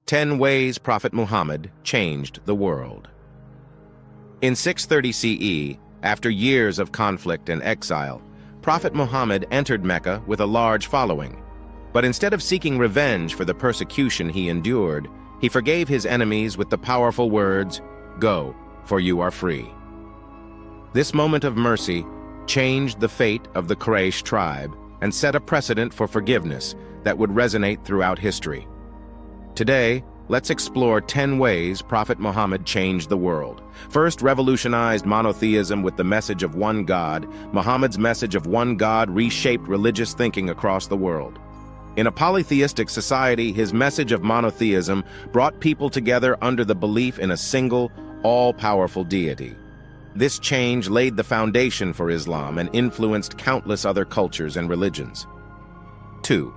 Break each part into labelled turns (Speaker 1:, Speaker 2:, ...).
Speaker 1: 10 Ways Prophet Muhammad Changed the World. In 630 CE, after years of conflict and exile, Prophet Muhammad entered Mecca with a large following. But instead of seeking revenge for the persecution he endured, he forgave his enemies with the powerful words, "Go, for you are free." This moment of mercy changed the fate of the Quraysh tribe and set a precedent for forgiveness that would resonate throughout history. Today, let's explore 10 ways Prophet Muhammad changed the world. First, revolutionized monotheism with the message of one God. Muhammad's message of one God reshaped religious thinking across the world. In a polytheistic society, his message of monotheism brought people together under the belief in a single, all-powerful deity. This change laid the foundation for Islam and influenced countless other cultures and religions. 2.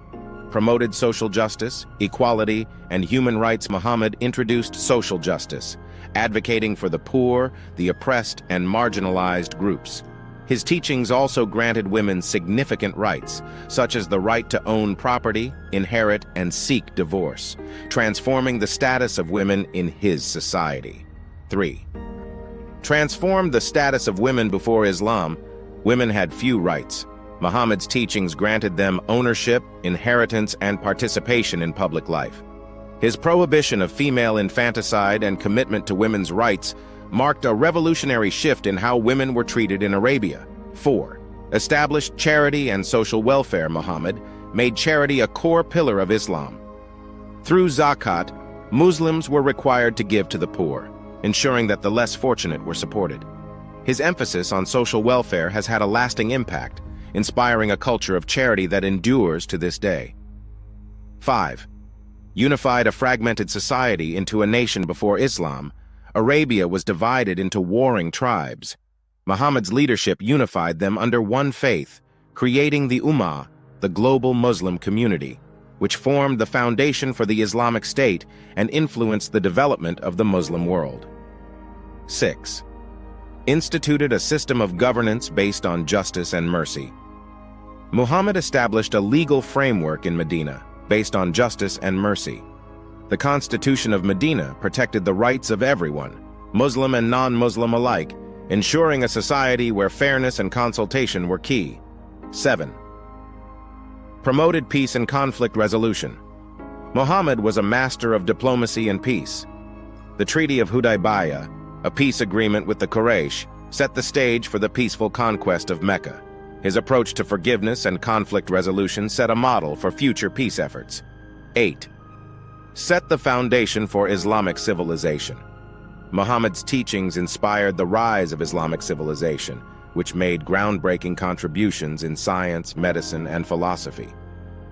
Speaker 1: Promoted social justice, equality, and human rights. Muhammad introduced social justice, advocating for the poor, the oppressed, and marginalized groups. His teachings also granted women significant rights, such as the right to own property, inherit, and seek divorce, transforming the status of women in his society. 3. Transformed the status of women. Before Islam, women had few rights. Muhammad's teachings granted them ownership, inheritance, and participation in public life. His prohibition of female infanticide and commitment to women's rights marked a revolutionary shift in how women were treated in Arabia. 4. Established charity and social welfare. Muhammad made charity a core pillar of Islam. Through zakat, Muslims were required to give to the poor, ensuring that the less fortunate were supported. His emphasis on social welfare has had a lasting impact, inspiring a culture of charity that endures to this day. 5. Unified a fragmented society into a nation. Before Islam, Arabia was divided into warring tribes. Muhammad's leadership unified them under one faith, creating the Ummah, the global Muslim community, which formed the foundation for the Islamic State and influenced the development of the Muslim world. 6. Instituted a system of governance based on justice and mercy. Muhammad established a legal framework in Medina based on justice and mercy. The Constitution of Medina protected the rights of everyone, Muslim and non-Muslim alike, ensuring a society where fairness and consultation were key. 7. Promoted peace and conflict resolution. Muhammad was a master of diplomacy and peace. The Treaty of Hudaybiyah, a peace agreement with the Quraysh, set the stage for the peaceful conquest of Mecca. His approach to forgiveness and conflict resolution set a model for future peace efforts. 8. Set the foundation for Islamic civilization. Muhammad's teachings inspired the rise of Islamic civilization, which made groundbreaking contributions in science, medicine, and philosophy.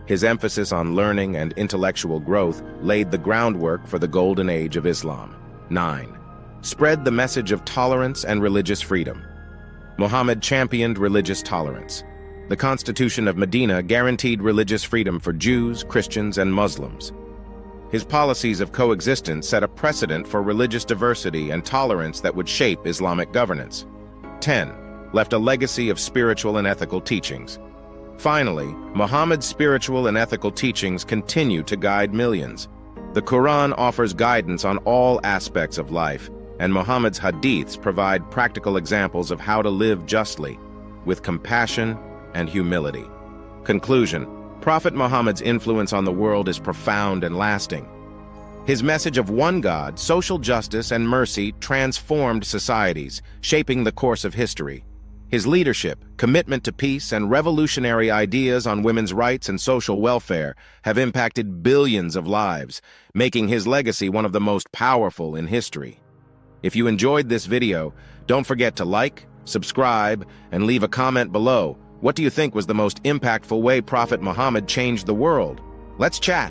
Speaker 1: His emphasis on learning and intellectual growth laid the groundwork for the golden age of Islam. 9. Spread the message of tolerance and religious freedom. Muhammad championed religious tolerance. The Constitution of Medina guaranteed religious freedom for Jews, Christians, and Muslims. His policies of coexistence set a precedent for religious diversity and tolerance that would shape Islamic governance. 10. Left a legacy of spiritual and ethical teachings. Finally, Muhammad's spiritual and ethical teachings continue to guide millions. The Quran offers guidance on all aspects of life, and Muhammad's hadiths provide practical examples of how to live justly, with compassion and humility. Conclusion: Prophet Muhammad's influence on the world is profound and lasting. His message of one God, social justice, and mercy transformed societies, shaping the course of history. His leadership, commitment to peace, and revolutionary ideas on women's rights and social welfare have impacted billions of lives, making his legacy one of the most powerful in history. If you enjoyed this video, don't forget to like, subscribe, and leave a comment below. What do you think was the most impactful way Prophet Muhammad changed the world? Let's chat!